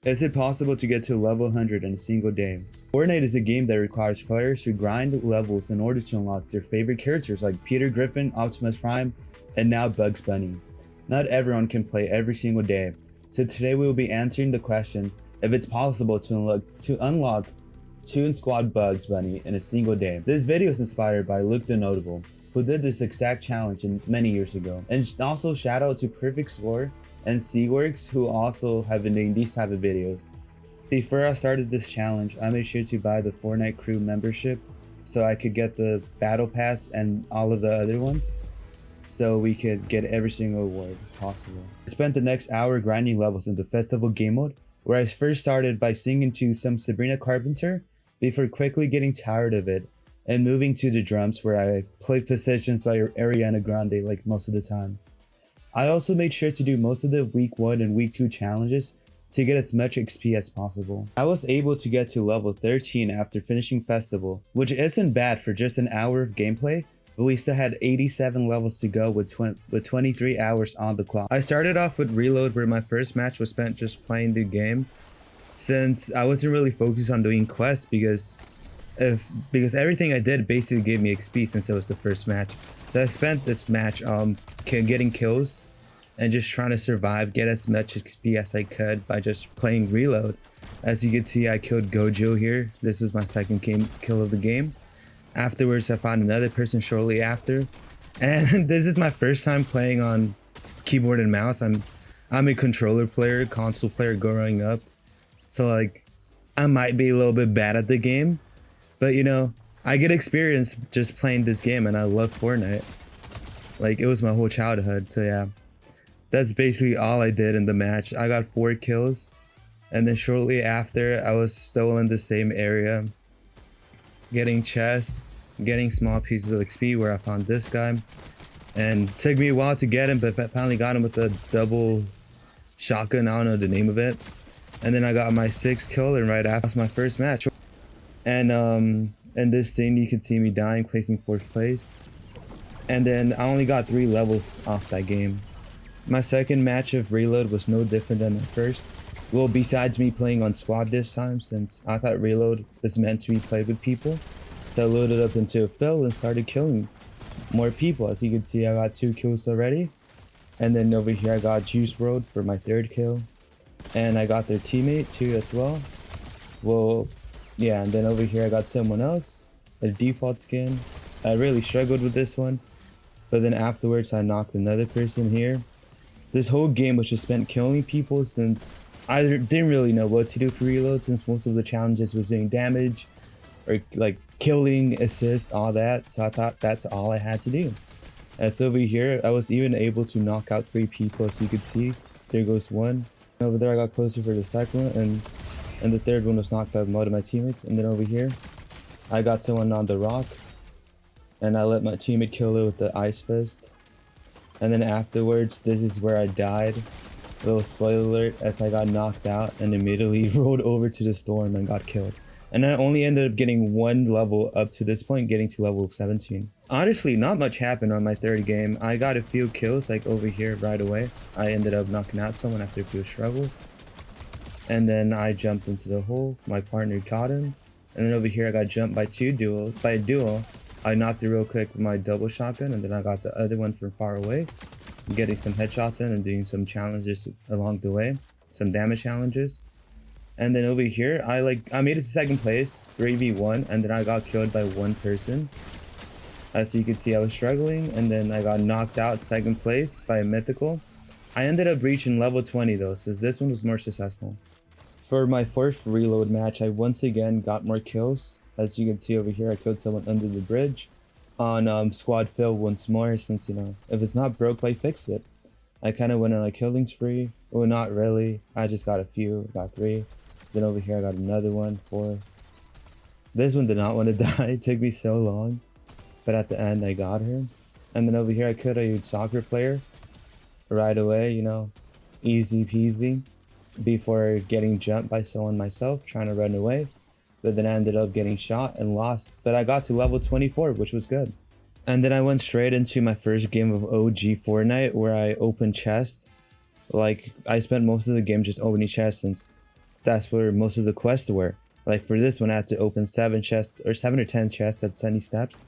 Is it possible to get to level 100 in a single day? Fortnite is a game that requires players to grind levels in order to unlock their favorite characters like Peter Griffin, Optimus Prime, and now Bugs Bunny. Not everyone can play every single day, so today we will be answering the question if it's possible to unlock Toon Squad Bugs Bunny in a single day. This video is inspired by Luke the Notable, who did this exact challenge many years ago. And also shout out to Perfect Score and Seaworks, who also have been doing these type of videos. Before I started this challenge, I made sure to buy the Fortnite crew membership so I could get the battle pass and all of the other ones, so we could get every single award possible. I spent the next hour grinding levels in the festival game mode, where I first started by singing to some Sabrina Carpenter before quickly getting tired of it and moving to the drums, where I played Positions by Ariana Grande like most of the time. I also made sure to do most of the week 1 and week 2 challenges to get as much XP as possible. I was able to get to level 13 after finishing Festival, which isn't bad for just an hour of gameplay, but we still had 87 levels to go with 23 hours on the clock. I started off with Reload, where my first match was spent just playing the game, since I wasn't really focused on doing quests because everything I did basically gave me XP since it was the first match. So I spent this match getting kills and just trying to survive, get as much XP as I could by just playing Reload. As you can see, I killed Gojo here. This was my second kill of the game. Afterwards, I found another person shortly after. And this is my first time playing on keyboard and mouse. I'm a controller player, console player growing up. So like, I might be a little bit bad at the game, but you know, I get experience just playing this game, and I love Fortnite. Like, it was my whole childhood, so yeah. That's basically all I did in the match. I got 4 kills, and then shortly after, I was still in the same area, getting chests, getting small pieces of XP, where I found this guy. And it took me a while to get him, but I finally got him with a double shotgun, I don't know the name of it. And then I got my 6th kill, and right after, that's my first match. And in this scene, you can see me dying, placing 4th place. And then I only got 3 levels off that game. My second match of Reload was no different than my first. Well, besides me playing on squad this time, since I thought Reload was meant to be played with people. So I loaded up into a fill and started killing more people. As you can see, I got 2 kills already. And then over here, I got Juice Road for my 3rd kill. And I got their teammate too as well. Well, yeah, and then over here I got someone else, a default skin. I really struggled with this one, but then afterwards I knocked another person here. This whole game was just spent killing people, since I didn't really know what to do for Reload, since most of the challenges was doing damage or like killing, assist, all that. So I thought that's all I had to do. And so over here, I was even able to knock out 3 people, as you could see. There goes one. Over there I got closer for the second one, and the third one was knocked out by one of my teammates. And then over here, I got someone on the rock, and I let my teammate kill it with the ice fist. And then afterwards, this is where I died. Little spoiler alert, as I got knocked out and immediately rolled over to the storm and got killed. And I only ended up getting 1 level up to this point, getting to level 17. Honestly, not much happened on my 3rd game. I got a few kills, like over here right away. I ended up knocking out someone after a few struggles. And then I jumped into the hole. My partner caught him. And then over here, I got jumped by a duo. I knocked it real quick with my double shotgun, and then I got the other one from far away, getting some headshots in and doing some challenges along the way, some damage challenges. And then over here, I made it to 2nd place, 3v1, and then I got killed by 1 person. As you can see, I was struggling, and then I got knocked out 2nd place by a mythical. I ended up reaching level 20 though, so this one was more successful. For my 4th Reload match, I once again got more kills. As you can see over here, I killed someone under the bridge on squad fill once more, since, you know, if it's not broke, why fix it? I kind of went on a killing spree. Well, not really. I just got a few, got 3. Then over here, I got another one, 4. This one did not want to die. It took me so long, but at the end, I got her. And then over here, I killed a soccer player right away, you know, easy peasy, before getting jumped by someone myself, trying to run away. But then I ended up getting shot and lost, but I got to level 24, which was good. And then I went straight into my first game of OG Fortnite, where I opened chests. Like, I spent most of the game just opening chests, since that's where most of the quests were. Like for this one, I had to open 7 chests or 7 or 10 chests at Sunny Steps.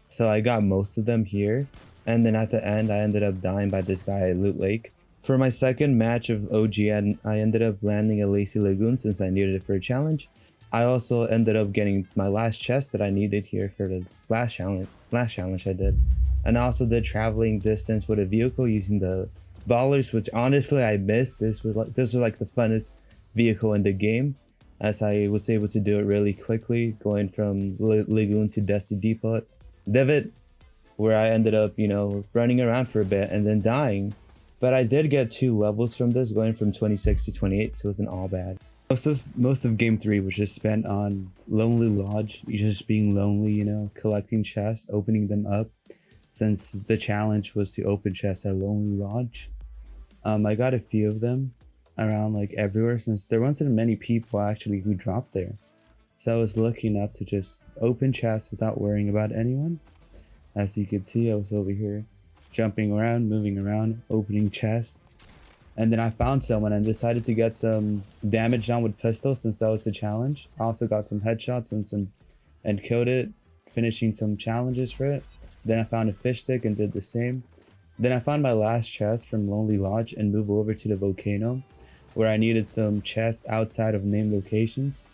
So I got most of them here. And then at the end, I ended up dying by this guy at Loot Lake. For my second match of OG, I ended up landing a Lazy Lagoon since I needed it for a challenge. I also ended up getting my last chest that I needed here for the last challenge I did. And I also did traveling distance with a vehicle using the Ballers, which honestly I missed. This was like the funnest vehicle in the game, as I was able to do it really quickly, going from Lagoon to Dusty Depot Divot, where I ended up, running around for a bit and then dying. But I did get 2 levels from this, going from 26 to 28, so it wasn't all bad. Most of game 3 was just spent on Lonely Lodge, just being lonely, collecting chests, opening them up, since the challenge was to open chests at Lonely Lodge. I got a few of them around like everywhere, since there wasn't many people actually who dropped there. So I was lucky enough to just open chests without worrying about anyone. As you can see, I was over here jumping around, moving around, opening chests. And then I found someone and decided to get some damage on with pistol, since that was the challenge. I also got some headshots and killed it, finishing some challenges for it. Then I found a fish stick and did the same. Then I found my last chest from Lonely Lodge and moved over to the volcano, where I needed some chests outside of named locations.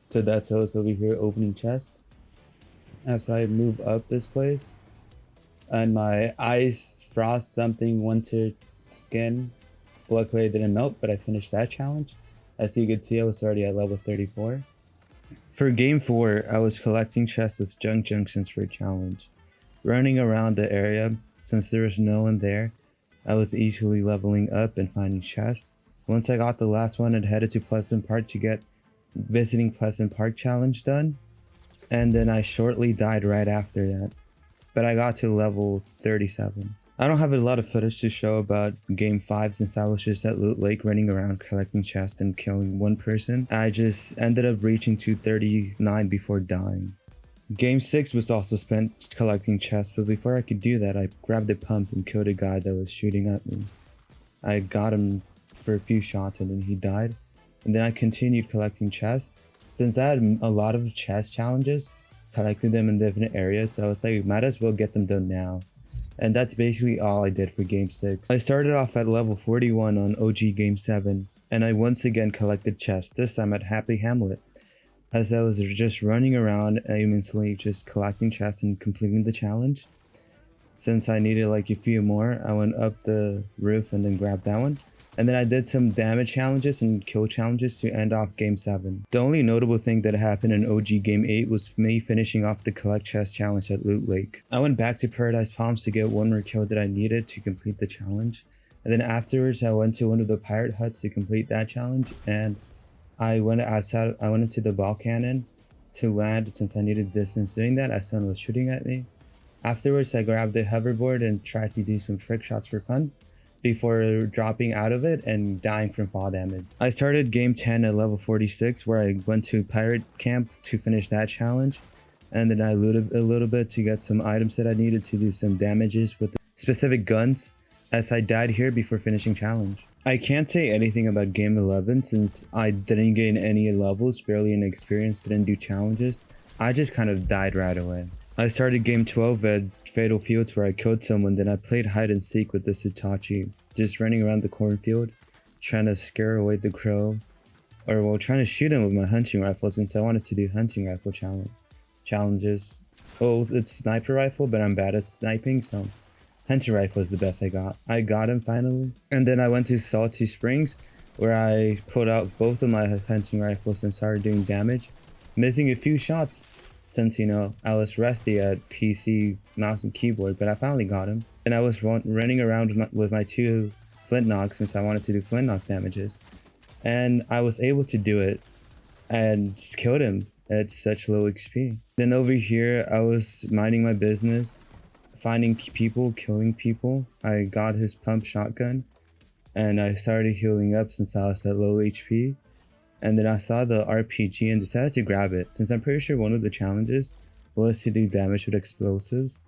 So that's how I was over here opening chests. As I move up this place, and my ice frost something winter skin, luckily it didn't melt, but I finished that challenge. As you can see, I was already at level 34. For game 4, I was collecting chests as junk junctions for a challenge. Running around the area, since there was no one there, I was easily leveling up and finding chests. Once I got the last one, I headed to Pleasant Park to get Visiting Pleasant Park challenge done. And then I shortly died right after that. But I got to level 37. I don't have a lot of footage to show about game 5, since I was just at Loot Lake running around collecting chests and killing one person. I just ended up reaching to 39 before dying. Game 6 was also spent collecting chests, but before I could do that, I grabbed a pump and killed a guy that was shooting at me. I got him for a few shots and then he died. And then I continued collecting chests. Since I had a lot of chest challenges, collected them in different areas, so I was like, might as well get them done now. And that's basically all I did for game 6. I started off at level 41 on OG game 7, and I once again collected chests, this time at Happy Hamlet. As I was just running around aimlessly, just collecting chests and completing the challenge. Since I needed like a few more, I went up the roof and then grabbed that one. And then I did some damage challenges and kill challenges to end off game 7. The only notable thing that happened in OG game 8 was me finishing off the collect chest challenge at Loot Lake. I went back to Paradise Palms to get one more kill that I needed to complete the challenge. And then afterwards, I went to one of the pirate huts to complete that challenge, and I went into the ball cannon to land, since I needed distance doing that as someone was shooting at me. Afterwards, I grabbed the hoverboard and tried to do some trick shots for fun before dropping out of it and dying from fall damage. I started game 10 at level 46, where I went to pirate camp to finish that challenge, and then I looted a little bit to get some items that I needed to do some damages with specific guns, as I died here before finishing challenge. I can't say anything about game 11 since I didn't gain any levels, barely any experience, didn't do challenges. I just kind of died right away. I started game 12 at Fatal Fields, where I killed someone, then I played hide and seek with this Itachi, just running around the cornfield, trying to scare away the crow, or trying to shoot him with my hunting rifle, since I wanted to do hunting rifle challenges. Oh, it's sniper rifle, but I'm bad at sniping, so hunting rifle is the best I got. I got him finally. And then I went to Salty Springs, where I pulled out both of my hunting rifles and started doing damage, missing a few shots, since, I was rusty at PC, mouse, and keyboard, but I finally got him. And I was running around with my 2 flintlocks, since I wanted to do flintlock damages. And I was able to do it and just killed him at such low XP. Then over here, I was minding my business, finding people, killing people. I got his pump shotgun, and I started healing up since I was at low HP. And then I saw the RPG and decided to grab it, since I'm pretty sure one of the challenges was to do damage with explosives.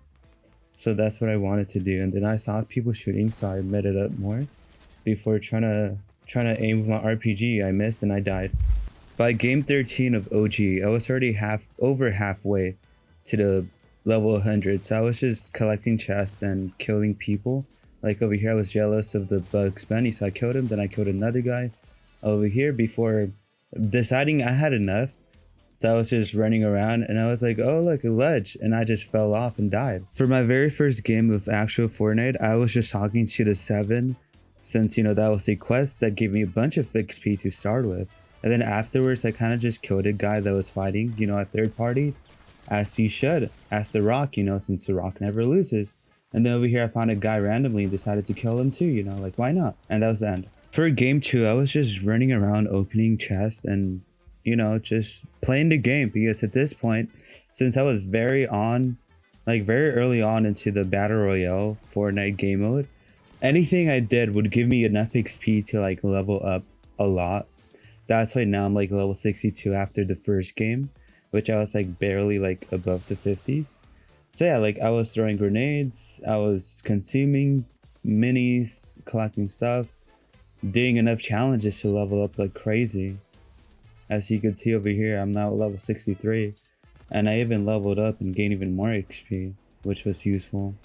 So that's what I wanted to do. And then I saw people shooting, so I met it up more before trying to trying to aim with my RPG. I missed and I died. By game 13 of OG, I was already over halfway to the level 100. So I was just collecting chests and killing people. Like over here, I was jealous of the Bugs Bunny, so I killed him. Then I killed another guy over here before deciding I had enough. So I was just running around and I was like, oh, look, a ledge. And I just fell off and died. For my very first game of actual Fortnite, I was just talking to the 7, since, you know, that was a quest that gave me a bunch of XP to start with. And then afterwards, I kind of just killed a guy that was fighting, you know, a third party, as he should, as the Rock, you know, since the Rock never loses. And then over here, I found a guy randomly and decided to kill him too, you know, like, why not? And that was the end. For game 2, I was just running around opening chests and, you know, just playing the game, because at this point, since I was very early on into the Battle Royale Fortnite game mode, anything I did would give me enough XP to like level up a lot. That's why now I'm like level 62 after the first game, which I was like barely like above the 50s. So yeah, like I was throwing grenades, I was consuming minis, collecting stuff, doing enough challenges to level up like crazy. As you can see over here, I'm now level 63, and I even leveled up and gained even more XP, which was useful.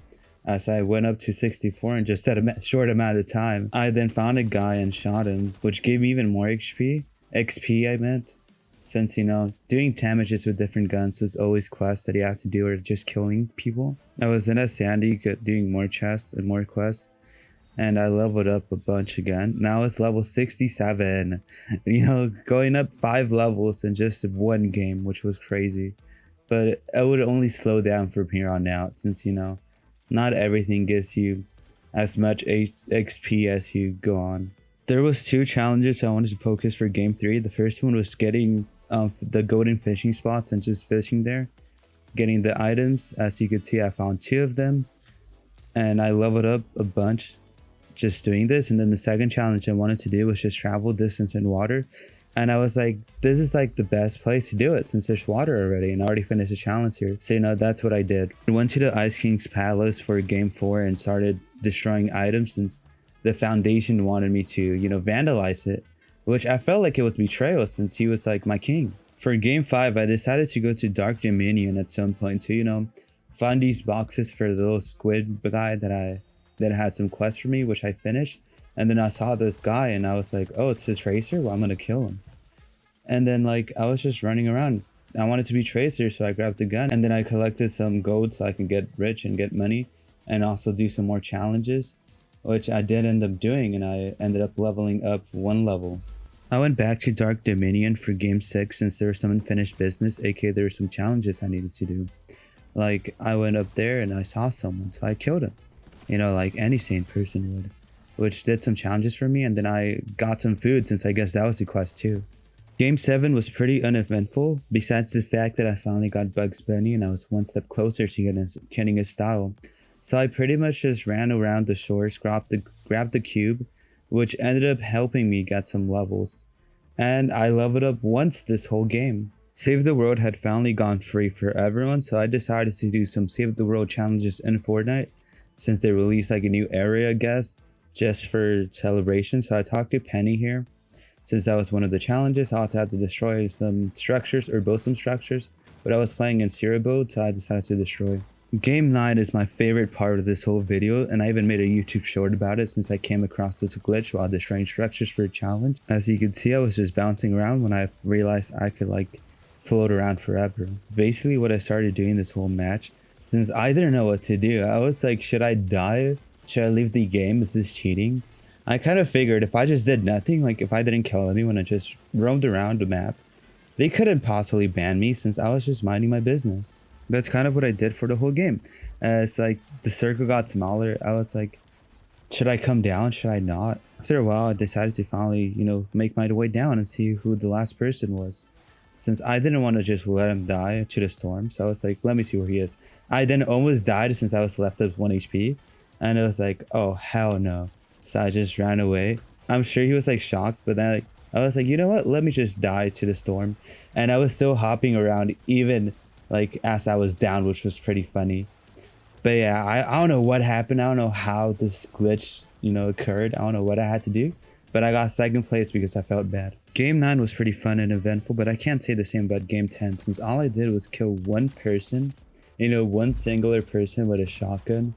As I went up to 64 in just that short amount of time, I then found a guy and shot him, which gave me even more XP. XP I meant, since, you know, doing damages with different guns was always quests that you have to do, or just killing people. I was then at Sandy doing more chests and more quests, and I leveled up a bunch again. Now it's level 67, you know, going up 5 levels in just one game, which was crazy. But I would only slow down from here on out, since, you know, not everything gives you as much XP as you go on. There was 2 challenges I wanted to focus for game 3. The first one was getting the golden fishing spots and just fishing there, getting the items. As you could see, I found 2 of them, and I leveled up a bunch just doing this. And then the second challenge I wanted to do was just travel distance in water, and I was like, this is like the best place to do it since there's water already, and I already finished the challenge here. So, you know, that's what I did. I went to the Ice King's Palace for game 4 and started destroying items, since the Foundation wanted me to, you know, vandalize it, which I felt like it was betrayal, since he was like my king. For game 5, I decided to go to Dark Dominion at some point to, you know, find these boxes for the little squid guy that had some quests for me, which I finished. And then I saw this guy and I was like, oh, it's this Tracer? Well, I'm gonna kill him. And then like I was just running around. I wanted to be Tracer, so I grabbed the gun, and then I collected some gold so I can get rich and get money, and also do some more challenges, which I did end up doing, and I ended up leveling up 1 level. I went back to Dark Dominion for game 6 since there was some unfinished business, aka there were some challenges I needed to do. Like, I went up there and I saw someone, so I killed him. You know, like any sane person would. Which did some challenges for me, and then I got some food, since I guess that was a quest too. Game 7 was pretty uneventful, besides the fact that I finally got Bugs Bunny and I was one step closer to getting his style. So I pretty much just ran around the shores, grabbed the cube, which ended up helping me get some levels. And I leveled up once this whole game. Save the World had finally gone free for everyone, so I decided to do some Save the World challenges in Fortnite, since they released like a new area, I guess, just for celebration. So I talked to Penny here, since that was one of the challenges. I also had to destroy some structures, or build some structures, but I was playing in Zero Mode, so I decided to destroy. Game 9 is my favorite part of this whole video, and I even made a YouTube short about it, since I came across this glitch while destroying structures for a challenge. As you can see, I was just bouncing around when I realized I could like float around forever. Basically what I started doing this whole match, since I didn't know what to do, I was like, should I die? Should I leave the game? Is this cheating? I kind of figured if I just did nothing, like if I didn't kill anyone and just roamed around the map, they couldn't possibly ban me, since I was just minding my business. That's kind of what I did for the whole game. It's like the circle got smaller. I was like, should I come down? Should I not? After a while, I decided to finally, you know, make my way down and see who the last person was, since I didn't want to just let him die to the storm. So I was like, let me see where he is. I then almost died since I was left with 1 HP, and I was like, oh hell no. So I just ran away. I'm sure he was like shocked, but then like, I was like, you know what? Let me just die to the storm. And I was still hopping around even like as I was down, which was pretty funny. But yeah, I don't know what happened. I don't know how this glitch, you know, occurred. I don't know what I had to do, but I got second place because I felt bad. Game 9 was pretty fun and eventful, but I can't say the same about Game 10 since all I did was kill one person, one singular person with a shotgun,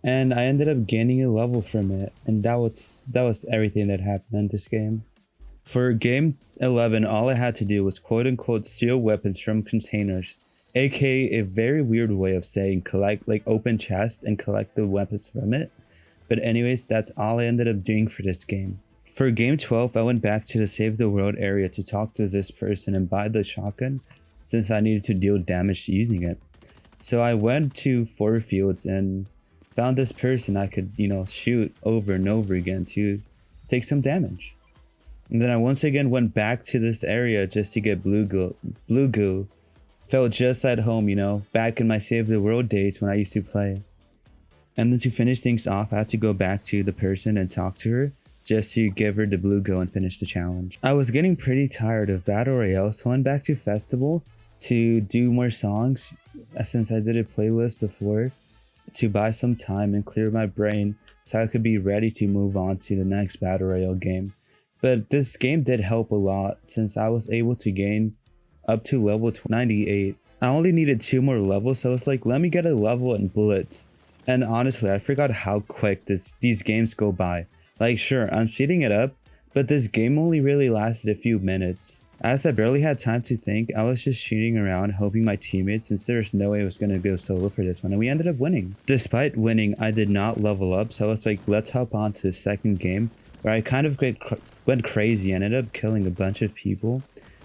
and I ended up gaining a level from it, and that was everything that happened in this game. For Game 11, all I had to do was quote unquote steal weapons from containers, aka a very weird way of saying open chest and collect the weapons from it. But anyways, that's all I ended up doing for this game. For Game 12, I went back to the Save the World area to talk to this person and buy the shotgun since I needed to deal damage using it. So I went to 4 fields and found this person I could, shoot over and over again to take some damage. And then I once again went back to this area just to get blue goo. Felt just at home, back in my Save the World days when I used to play. And then to finish things off, I had to go back to the person and talk to her just to give her the blue go and finish the challenge. I was getting pretty tired of Battle Royale, so I went back to Festival to do more songs since I did a playlist before to buy some time and clear my brain so I could be ready to move on to the next Battle Royale game. But this game did help a lot since I was able to gain up to level 98. I only needed 2 more levels, so I was like, let me get a level in bullets. And honestly, I forgot how quick these games go by. Like, sure, I'm speeding it up, but this game only really lasted a few minutes. As I barely had time to think, I was just shooting around helping my teammates since there's no way I was going to go solo for this one, and we ended up winning. Despite winning, I did not level up, so I was like, let's hop on to the second game, where I kind of went crazy and ended up killing a bunch of people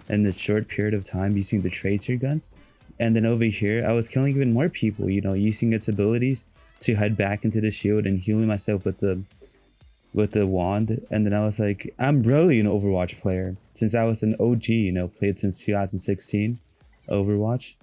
in this short period of time using the tracer guns. And then over here, I was killing even more people, using its abilities to head back into the shield and healing myself with the wand. And then I was like, I'm really an Overwatch player since I was an OG, played since 2016 Overwatch.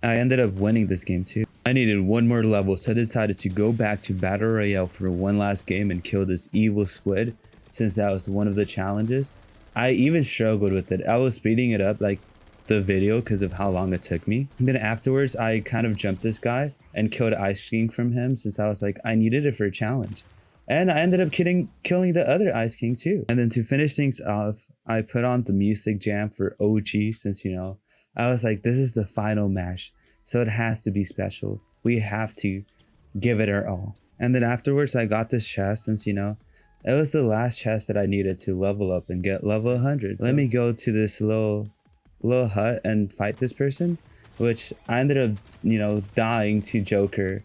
I ended up winning this game too. I needed 1 more level, so I decided to go back to Battle Royale for one last game and kill this evil squid since that was one of the challenges. I even struggled with it. I was speeding it up like the video because of how long it took me. And then afterwards, I kind of jumped this guy and killed Ice King from him since I was like, I needed it for a challenge. And I ended up killing the other Ice King too. And then to finish things off, I put on the music jam for OG since, I was like, this is the final match. So it has to be special. We have to give it our all. And then afterwards, I got this chest since, it was the last chest that I needed to level up and get level 100. Let me go to this little hut and fight this person, which I ended up, dying to Joker.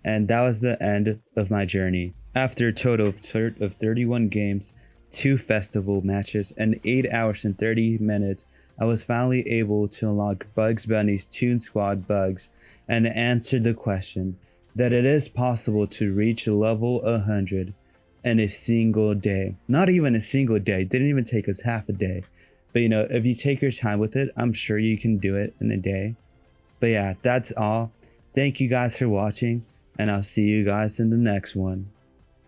And that was the end of my journey. After a total of 31 games, 2 festival matches, and 8 hours and 30 minutes, I was finally able to unlock Bugs Bunny's Toon Squad bugs and answer the question that it is possible to reach level 100 in a single day. Not even a single day, didn't even take us half a day. But if you take your time with it, I'm sure you can do it in a day. But yeah, that's all. Thank you guys for watching, and I'll see you guys in the next one.